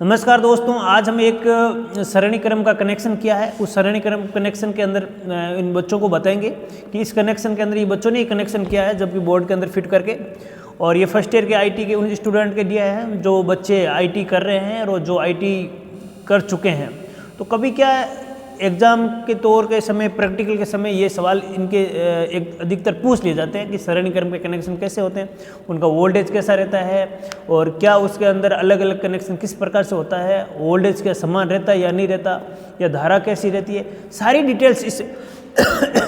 नमस्कार दोस्तों, आज हम एक सरणी क्रम का कनेक्शन किया है। उस सरणी क्रम कनेक्शन के अंदर इन बच्चों को बताएंगे कि इस कनेक्शन के अंदर ये बच्चों ने ही कनेक्शन किया है, जबकि बोर्ड के अंदर फिट करके। और ये फर्स्ट ईयर के आईटी के उन स्टूडेंट के दिया है जो बच्चे आईटी कर रहे हैं और जो आईटी कर चुके हैं। तो कभी क्या एग्ज़ाम के तौर के समय, प्रैक्टिकल के समय ये सवाल इनके एक अधिकतर पूछ लिए जाते हैं कि सरणी क्रम के कनेक्शन कैसे होते हैं, उनका वोल्टेज कैसा रहता है और क्या उसके अंदर अलग अलग कनेक्शन किस प्रकार से होता है, वोल्टेज क्या समान रहता है या नहीं रहता, या धारा कैसी रहती है, सारी डिटेल्स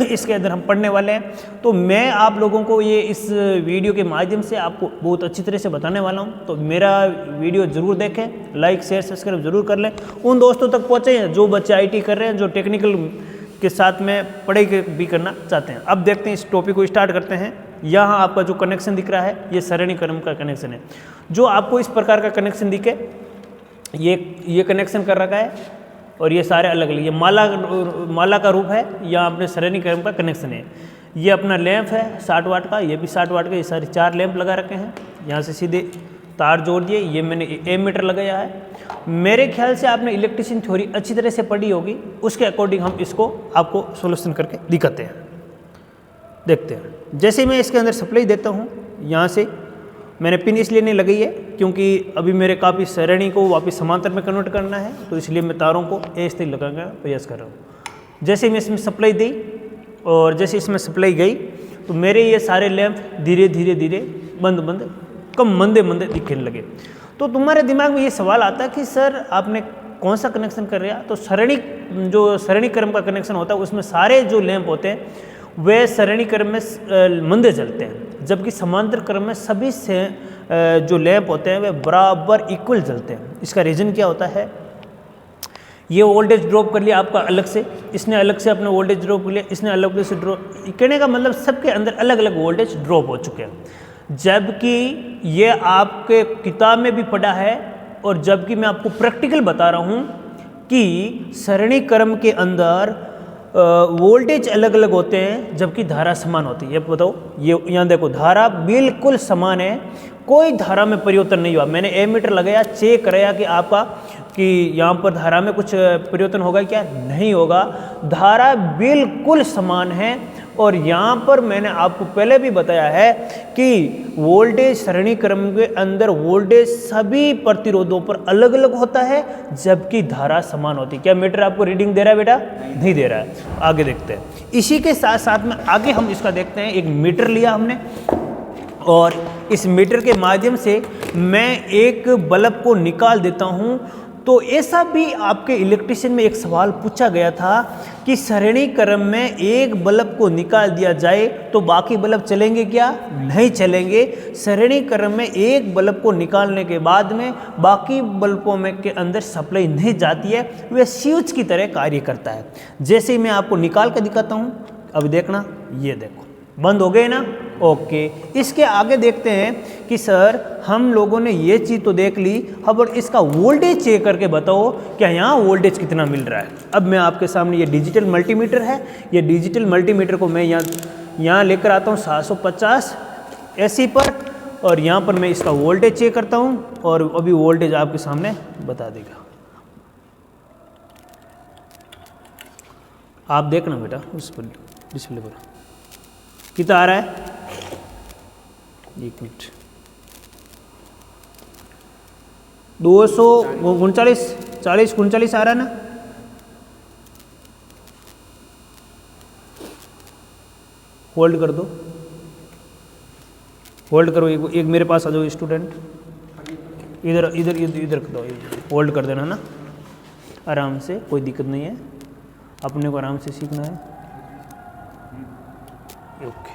इसके अंदर हम पढ़ने वाले हैं। तो मैं आप लोगों को ये इस वीडियो के माध्यम से आपको बहुत अच्छी तरह से बताने वाला हूँ। तो मेरा वीडियो ज़रूर देखें, लाइक शेयर सब्सक्राइब जरूर कर लें, उन दोस्तों तक पहुँचे जो बच्चे आईटी कर रहे हैं, जो टेक्निकल के साथ में पढ़ाई भी करना चाहते हैं। अब देखते हैं, इस टॉपिक को स्टार्ट करते हैं। यहाँ आपका जो कनेक्शन दिख रहा है ये सरणी क्रम का कनेक्शन है। जो आपको इस प्रकार का कनेक्शन दिखे, ये कनेक्शन कर रखा है और ये सारे अलग अलग, ये माला का रूप है, या अपने सरणी क्रम का कनेक्शन है। ये अपना लैंप है 60 वाट का, ये भी 60 वाट का, ये सारे 4 लैंप लगा रखे हैं। यहाँ से सीधे तार जोड़ दिए, ये मैंने एमीटर लगाया है। मेरे ख्याल से आपने इलेक्ट्रिशियन थ्योरी अच्छी तरह से पढ़ी होगी, उसके अकॉर्डिंग हम इसको आपको सोल्यूशन करके दिखाते हैं। देखते हैं, जैसे मैं इसके अंदर सप्लाई देता हूँ, यहाँ से मैंने पिन इसलिए नहीं लगाई है क्योंकि अभी मेरे काफ़ी सरणी को वापस समांतर में कन्वर्ट करना है, तो इसलिए मैं तारों को ऐसे ही लगाने का प्रयास कर रहा हूँ। जैसे मैं इसमें सप्लाई दी और जैसे इसमें सप्लाई गई, तो मेरे ये सारे लैंप धीरे धीरे बंद कम मंदे दिखने लगे। तो तुम्हारे दिमाग में ये सवाल आता है कि सर आपने कौन सा कनेक्शन कर रहा। तो सरणी क्रम का कनेक्शन होता है, उसमें सारे जो लैंप होते हैं वे सरणी क्रम में मंदे जलते हैं, जबकि समांतर क्रम में सभी से जो लैंप होते हैं वे बराबर इक्वल जलते हैं। इसका रीज़न क्या होता है, ये वोल्टेज ड्रॉप कर लिया आपका अलग से, इसने अलग से अपना वोल्टेज ड्रॉप कर लिया, इसने अलग से ड्रॉप, कहने का मतलब सबके अंदर अलग अलग वोल्टेज ड्रॉप हो चुके हैं। जबकि ये आपके किताब में भी पढ़ा है और जबकि मैं आपको प्रैक्टिकल बता रहा हूँ कि सरणी क्रम के अंदर वोल्टेज अलग अलग होते हैं जबकि धारा समान होती है। ये बताओ, ये यहाँ देखो धारा बिल्कुल समान है, कोई धारा में परिवर्तन नहीं हुआ। मैंने एमीटर लगाया, चेक कराया कि आपका कि यहाँ पर धारा में कुछ परिवर्तन होगा क्या, नहीं होगा, धारा बिल्कुल समान है। और यहाँ पर मैंने आपको पहले भी बताया है कि वोल्टेज सरणी क्रम के अंदर वोल्टेज सभी प्रतिरोधों पर अलग अलग होता है जबकि धारा समान होती है। क्या मीटर आपको रीडिंग दे रहा है बेटा? नहीं दे रहा है। आगे देखते हैं, इसी के साथ साथ में आगे हम इसका देखते हैं। एक मीटर लिया हमने और इस मीटर के माध्यम से मैं एक बल्ब को निकाल देता हूँ। तो ऐसा भी आपके इलेक्ट्रिशियन में एक सवाल पूछा गया था कि सरणी क्रम में एक बल्ब को निकाल दिया जाए तो बाकी बल्ब चलेंगे क्या? नहीं चलेंगे। सरणी क्रम में एक बल्ब को निकालने के बाद में बाकी बल्बों में के अंदर सप्लाई नहीं जाती है, वह स्विच की तरह कार्य करता है। जैसे ही मैं आपको निकाल कर दिखाता हूँ, अब देखना, ये देखो बंद हो गए ना। ओके, इसके आगे देखते हैं कि सर हम लोगों ने ये चीज़ तो देख ली, अब इसका वोल्टेज चेक करके बताओ क्या यहाँ वोल्टेज कितना मिल रहा है। अब मैं आपके सामने ये डिजिटल मल्टीमीटर है, ये डिजिटल मल्टीमीटर को मैं यहाँ लेकर आता हूँ 750 एसी पर, और यहाँ पर मैं इसका वोल्टेज चेक करता हूँ और अभी वोल्टेज आपके सामने बता देगा। आप देखना बेटा उस पर डिस्प्ले पर कितना आ रहा है। एक मिनट, 239 आ रहा है ना। होल्ड कर दो, होल्ड करो। एक मेरे पास आ जाओ स्टूडेंट, इधर कर दो, होल्ड कर देना ना आराम से, कोई दिक्कत नहीं है, अपने को आराम से सीखना है। ओके,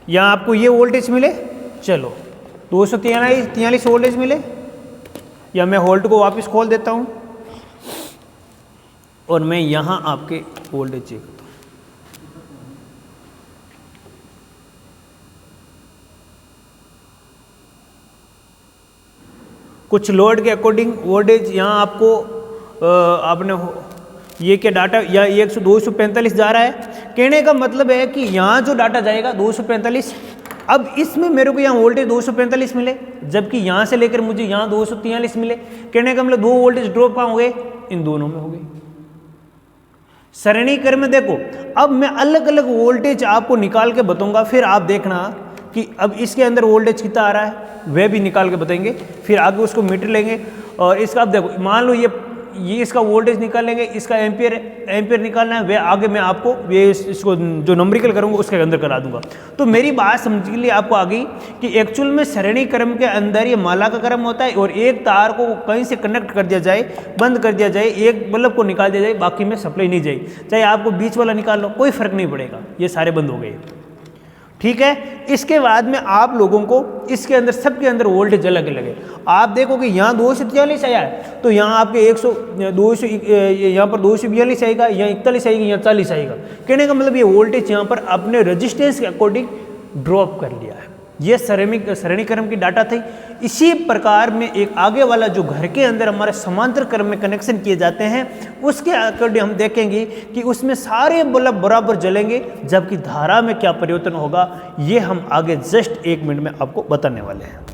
यहाँ आपको ये वोल्टेज मिले, चलो 243 वोल्टेज मिले, या मैं होल्ड को वापस खोल देता हूँ और मैं यहाँ आपके वोल्टेज चेक करता हूँ। कुछ लोड के अकॉर्डिंग वोल्टेज यहाँ आपको आपने ये क्या डाटा, या 245 जा रहा है। कहने का मतलब है कि यहाँ जो डाटा जाएगा 245 अब इसमें मेरे को यहाँ वोल्टेज 245 मिले, जबकि यहाँ से लेकर मुझे यहाँ 243 मिले। कहने का मतलब दो वोल्टेज ड्रॉप कहाँ हो गए, इन दोनों में हो गई। सरणी क्रम में देखो, अब मैं अलग अलग वोल्टेज आपको निकाल के बताऊंगा, फिर आप देखना कि अब इसके अंदर वोल्टेज कितना आ रहा है वह भी निकाल के बताएंगे, फिर आगे उसको मीटर लेंगे। और इसका अब देखो, मान लो ये इसका वोल्टेज निकालेंगे, इसका एम्पियर निकालना है, वह आगे मैं आपको ये इसको जो नंबरिकल करूंगा उसके अंदर करा दूंगा। तो मेरी बात समझ के लिए आपको आ गई कि एक्चुअल में सरणी क्रम के अंदर ये माला का क्रम होता है और एक तार को कहीं से कनेक्ट कर दिया जाए, बंद कर दिया जाए, एक बल्ब को निकाल दिया जाए, बाकी में सप्लाई नहीं जाए, चाहे आपको बीच वाला निकाल लो, कोई फर्क नहीं पड़ेगा, ये सारे बंद हो गए। ठीक है, इसके बाद में आप लोगों को इसके अंदर सबके अंदर वोल्टेज अलग अलग है। आप देखो कि यहाँ 243 आया है, तो यहाँ आपके 200 यहाँ पर 242 आएगा, यहाँ 41 आएगी, यहाँ 40 आएगा। कहने का मतलब ये वोल्टेज यहाँ पर अपने रजिस्टेंस के अकॉर्डिंग ड्रॉप कर लिया है। ये सरणी क्रम की डाटा थी। इसी प्रकार में एक आगे वाला जो घर के अंदर हमारे समांतर क्रम में कनेक्शन किए जाते हैं, उसके अकॉर्डिंग हम देखेंगे कि उसमें सारे बल्ब बराबर जलेंगे, जबकि धारा में क्या परिवर्तन होगा ये हम आगे जस्ट 1 मिनट में आपको बताने वाले हैं।